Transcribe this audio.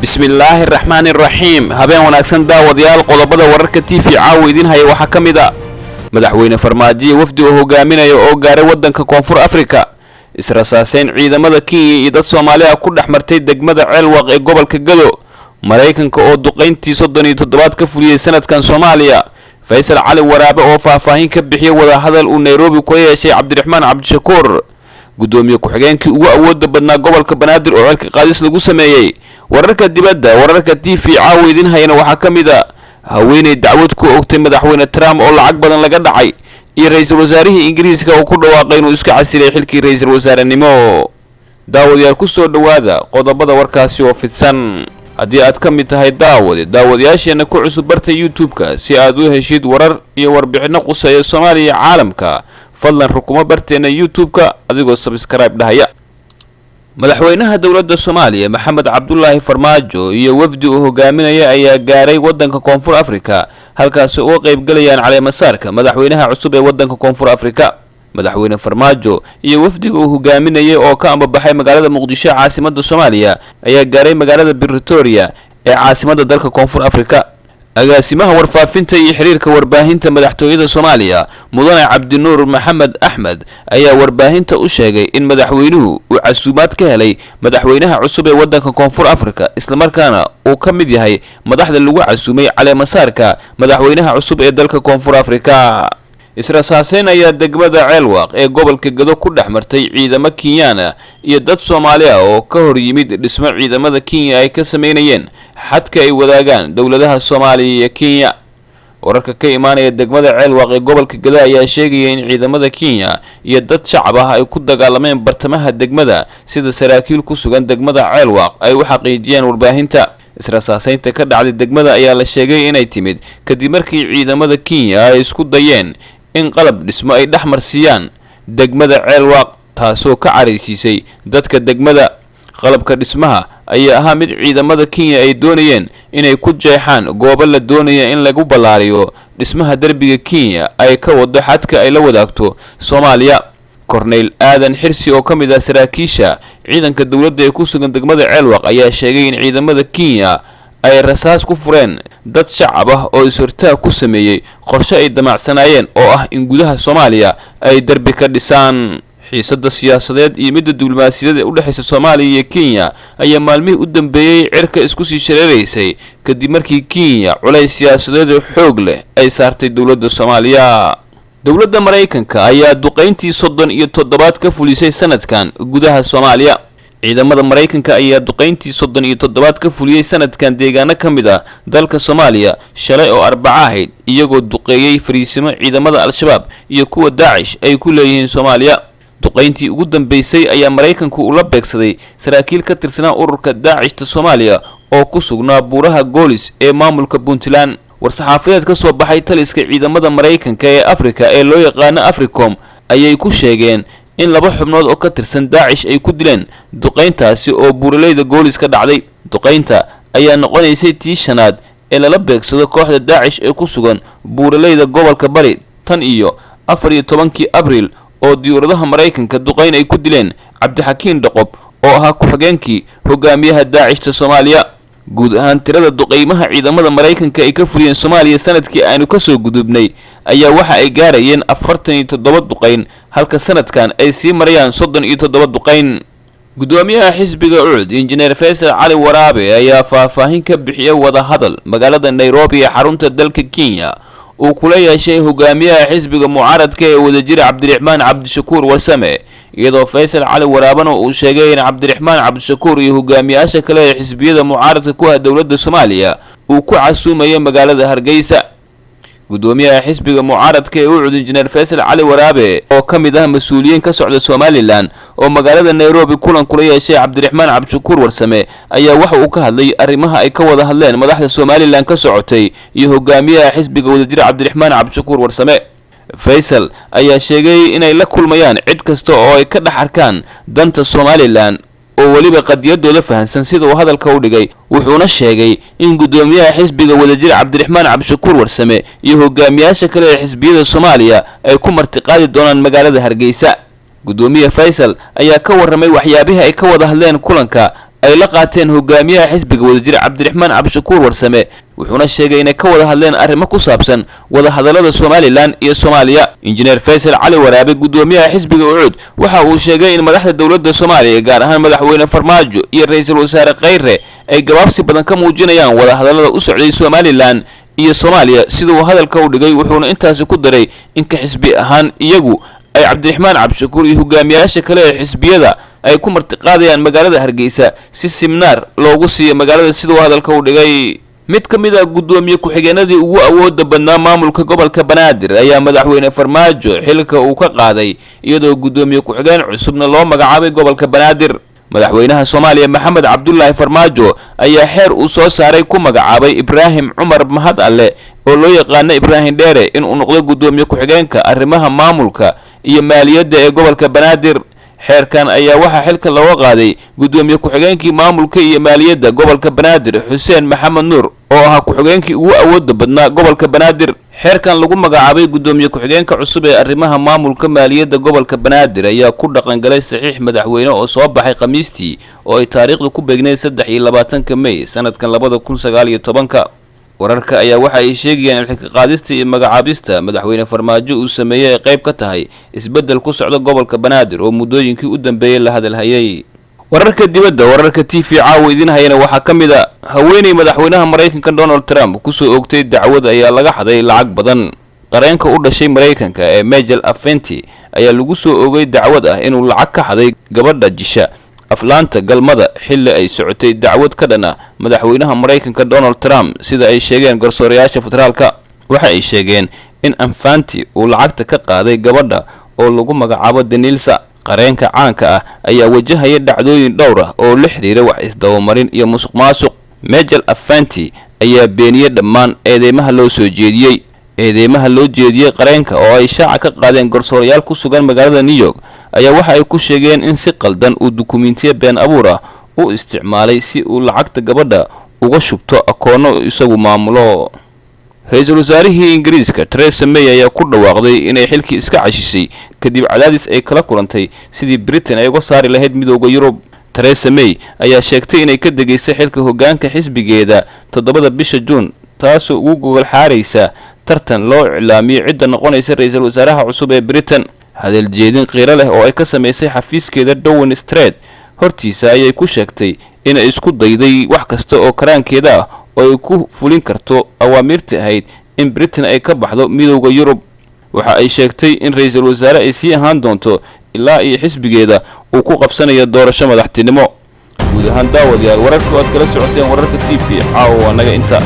bismillaahi raxmaani raxiim habeen wanaagsan daawadayaal qodobada wararka TV caawa idin haya waxa kamida madaxweyne Farmaajo wafdi oo hogaaminayo oo gaaray wadanka Koonfur Afrika israasaaseen ciidamada Kenya iyo dad Soomaali ah ku dhaxmartay degmada Ceelwaq ee gobolka Gado Mareykanka oo duqeyntii 37 ka fuliyay sanadkan Soomaaliya Faysal Cali Waraabe oo faahfaahin ka bixiyay wada hadal uu Nairobi ku yeeshay Cabdiraxmaan Cabdishakuur gudoomiye ku-xigeenkii ugu awoodda badnaa gobolka Banaadir oo xilka qaadis lagu sameeyay wararka dibadda wararka TV caawa idin hayna waxa kamida haweeney dacwad ku ogtay madaxweyne Trump oo lacag badan laga dhacay iyo ra'iisul wasaarihii Ingiriiska oo ku dhawaaqay inuu iska casilay xilkii ra'iisul wasaarenimo daawadayaal ku soo dhawaada qodobada warkaasi oo fidsan haddii aad ka mid tahay daawadayaasheena ku cusub barta YouTube-ka si aad u heshid warar iyo warbixino quseeya Soomaaliya caalamka fadlan rukumo barteena YouTube-ka adigoo subscribe dhahaya madaxweynaha dawladda Soomaaliya Maxamed Cabdullaahi Farmaajo iyo wafdi uu hogaaminaya ayaa gaaray wadanka Koonfur Afrika halkaas oo qayb galayaan caleemasaarka madaxweynaha cusub ee wadanka Koonfur Afrika madaxweyne Farmaajo iyo wafdiga uu hogaaminayay oo ka ambabaxay magaalada Muqdisho caasimadda Soomaaliya ayaa gaaray magaalada Pretoria ee caasimadda dalka Koonfur Afrika agaasimaha warfaafinta iyo xiriirka warbaahinta madaxtooyada Soomaaliya mudane Cabdinuur Maxamed Axmed ayaa warbaahinta u sheegay in madaxweynuhu uu casuumaad ka helay madaxweynaha cusub ee wadanka Koonfur Afrika isla markaana uu ka mid yahay madaxda lagu casuumay caleemasaarka madaxweynaha cusub ee dalka Koonfur Afrika israasaaseen ayaa degmada Ceelwaq ee gobolka Gado ku dhaxmartay ciidamo Kenyan iyo dad Soomaali ah oo ka hor yimid dhismo ciidamada Kenya ay ka sameeyeen xadka ay wadaagaan dawladaha Soomaaliya iyo Kenya wararka ka imaanaya degmada Ceelwaq ee gobolka Gado ayaa sheegaya in ciidamada Kenya iyo dad shacab ah ay ku dagaalameen bartamaha degmada sida saraakiil ku sugan degmada Ceelwaq ay u xaqiijiyeen warbaahinta israasaaseynta ka dhacday degmada ayaa la sheegay inay timid kadib markii ciidamada Kenya ay isku dayeen in qalab dhismo ay dhaxmarsiiyaan degmada Ceelwaq taasoo ka careysiisay dadka degmada qalabka dhismaha ayaa ahaa mid ciidamada Kenya ay doonayeen inay ku jeexaan goobo la doonaya in lagu ballaariyo dhismaha darbiga Kenya ay ka wado xadka ay la wadaagto Soomaaliya Cornel Aadan Xirsi oo kamid ah saraakiisha ciidanka dawladda ee ku sugan degmada Ceelwaq ayaa sheegay in ciidamada Kenya ay rasaas ku fureen dad shacab ah oo isurtaa ku sameeyay qorshe ay damacsanayeen oo ah in gudaha Soomaaliya ay darbi ka dhisaan xiisada siyaasadeed iyo midda diblomaasiyadeed ee u dhaxaysa Soomaaliya iyo Kenya ayaa maalmihii u dambeeyay cirka isku sii shareereysay kadib markii Kenya culays siyaasadeed oo xoog leh ay saartay dawladda Soomaaliya dawladda Mareykanka ayaa duqeyntii 37 ka fulisay sanadkan gudaha Soomaaliya ciidamada Mareykanka ayaa duqeyntii 37 ka fuliyay sanadkan deegaano kamid ah dalka Soomaaliya shalay oo Arbaca ahayd iyagoo duqeeyay fariisimo ciidamada Al-Shabaab iyo kuwa Daesh ay ku leeyihiin Soomaaliya duqeyntii ugu dambeysay ayaa Mareykanku ula beegsaday saraakiil ka tirsanaa ururka Daesh Soomaaliya oo ku sugnaa buuraha Goolis ee maamulka Puntland warsaxaafadeed ka soo baxay taliska ciidamada Mareykanka ee Afrika ee loo yaqaan Africom ayay ku sheegeen in laba xubnood oo ka tirsan Daesh ay ku dileen duqeyntaasi oo buuraleyda Goolis ka dhacday duqeynta ayaa noqonaysay tii shanaad ee lala beegsado kooxda Daesh ee ku sugan buuraleyda gobolka Bari tan iyo 14 Abriil oo diyaaradaha Mareykanka duqeyn ay ku dileen Cabdixakiin Dhaqob oo ahaa ku-xigeenkii hogaamiyaha Daesh Soomaaliya guud ahaan tirada duqeymaha ciidamada Mareykanka ay ka fuliyeen Soomaaliya sanadkii aanu ka soo gudubnay ayaa waxa ay gaarayeen 47 duqeyn halka sanadkan ay sii marayaan 37 duqeyn gudoomiyaha xisbiga UCD injineer Faysal Cali Waraabe ayaa faahfaahin ka bixiyay wada hadal magaalada Nairobi ee xarunta dalka Kenya uu kula yeeshay hogaamiyaha xisbiga mucaaradka ee wadajir Cabdiraxmaan Cabdishakuur Warsame iyadoo Faysal Cali Waraabana uu sheegay in Cabdiraxmaan Cabdishakuur iyo hogaamiyaasha kale ee xisbiyada mucaaradka ku ah dawladda Soomaaliya uu ku casuumayo magaalada Hargeysa gudoomiyaha xisbiga mucaaradka ee UCD injineer Faysal Cali Waraabe oo kamid ah mas'uuliyiin ka socda Somaliland oo magaalada Nairobi kulan kula yeeshay Cabdiraxmaan Cabdishakuur Warsame ayaa waxa uu ka hadlay arrimaha ay ka wada hadleen madaxda Somaliland ka socotay iyo hogaamiyaha xisbiga wadajir Cabdiraxmaan Cabdishakuur Warsame Faysal ayaa sheegay inay la kulmayaan cid kasta oo ay ka dhaxarkaan danta Somaliland oo waliba qadiyadooda fahansan sida uu hadalka u dhigay wuxuuna sheegay in gudoomiyaha xisbiga wadajir Cabdiraxmaan Cabdishakuur Warsame iyo hogaamiyaasha kale ee xisbiyada Soomaaliya ay ku martiqaadi doonaan magaalada Hargeysa gudoomiye Faysal ayaa ka warramay waxyaabaha ay ka wada hadleen kulanka ay la qaateen hogaamiyaha xisbiga wadajir cabdiraxmaan cabdishakuur warsame wuxuuna sheegay inay ka wada hadleen arrimo ku saabsan wada hadallada Somaliland iyo Soomaaliya. Injineer Faysal Cali Waraabe gudoomiyaha xisbiga ucud waxa uu sheegay in madaxda dawladda Soomaaliya gaar ahaan madaxweyne Farmaajo iyo ra'iisul wasaare Khayre ay gabaabsi badan ka muujinayaan wada hadallada u socday Somaliland iyo Soomaaliya sida uu hadalka u dhigay. wuxuuna intaas ku daray in ka xisbi ahaan iyagu ay cabdiraxmaan cabdishakuur iyo hogaamiyaasha kale ee xisbiyada ay ku martiqaadayaan magaalada Hargeysa si seminar loogu siiyo magaalada sida uu hadalka u dhigay. mid ka mid ah gudoomiye ku-xigeenadii ugu awoodda badnaa maamulka gobolka Banaadir ayaa madaxweyne Farmaajo xilka uu ka qaaday iyadoo gudoomiye ku-xigeen cusubna loo magacaabay gobolka Banaadir. madaxweynaha Soomaaliya Maxamed Cabdullaahi Farmaajo ayaa xeer uu soo saaray ku magacaabay Ibraahim Cumar Mahad Alle oo loo yaqaan Ibraahim Dheere in uu noqdo gudoomiye ku-xigeenka arrimaha maamulka iyo maaliyadda ee gobolka Banaadir. xeerkan ayaa waxa xilka looga qaaday gudoomiye ku-xigeenkii maamulka iyo maaliyadda gobolka Banaadir Xuseen Maxamed Nuur oo ahaa ku-xigeenkii ugu awoodda badnaa gobolka Banaadir. xeerkan lagu magacaabay gudoomiye ku-xigeenka cusub ee arrimaha maamulka maaliyadda gobolka Banaadir ayaa ku dhaqan galay saxiix madaxweyne oo soo baxay Khamiistii oo ay taariikhdu ku beegneyd 23 May sanadkan 2019. wararka ayaa waxa ay sheegayaan in xilka qaadista iyo magacaabista madaxweyne Farmaajo uu sameeyay ay qayb ka tahay isbedel ku socda gobolka Banaadir oo muddooyinkii u dambeeyay la hadalhayay. wararka dibadda wararka TV caawa idin hayna waxa kamid ah haweeney madaxweynaha Mareykanka Donald Trump ku soo oogtay dacwad ayaa laga xaday lacag badan. qareenka u dhashay Mareykanka ee Majel Afenti ayaa lagu soo oogay dacwad ah inuu lacag ka xaday gabadha jisha aflaanta galmada xilli ay socotay dacwad ka dhana madaxweynaha Mareykanka Donald Trump sida ay sheegeen garsoorayaasha federaalka. waxa ay sheegeen in Afenti uu lacagta ka qaaday gabadha oo lagu magacaabo Denilsa. qareenka caanka ah ayaa wajahaya dhacdooyin dhowr ah oo la xiriira wax isdabamarin iyo musuqmaasuq. Majel Afenti ayaa beeniyay dhammaan eedeymaha loo soo jeediyay. eedeymaha loo jeediyay qareenka oo ay shaaca ka qaadeen garsoorayaal ku sugan magaalada New York ayaa waxa ay ku sheegeen in si qaldan uu dukumiintiyo been abuur ah u isticmaalay si uu lacagta gabadha uga shubto akoono isagu maamulo. ra'iisul wasaarihii Ingiriiska Theresa May ayaa ku dhawaaqday inay xilkii iska cashisay kadib cadaadis ay kala kulantay sidii Britain ay uga saari lahayd midowga Yurub. Theresa May ayaa sheegtay inay ka degaysay xilka hoggaanka xisbigeeda 7 bisha Juun taasoo ugu gogol xaaraysa tartan loo iclaamiyay cidda noqonaysa ra'iisul wasaaraha cusub ee Britain. hadal jeedin qiiro leh oo ay ka sameysay xafiiskeeda Downing Street hortiisa ayay ku sheegtay inay isku dayday wax kasta oo karaankeeda ah oo ay ku fulin karto awaamirta ahayd in Britain ay ka baxdo midowga Yurub. waxa ay sheegtay in ra'iisul wasaare ay sii ahaan doonto ilaa iyo xisbigeeda uu ku qabsanayo doorasho madaxtinimo. guud ahaan daawadayaal wararka aad kala socoteen wararka TV caawa naga inta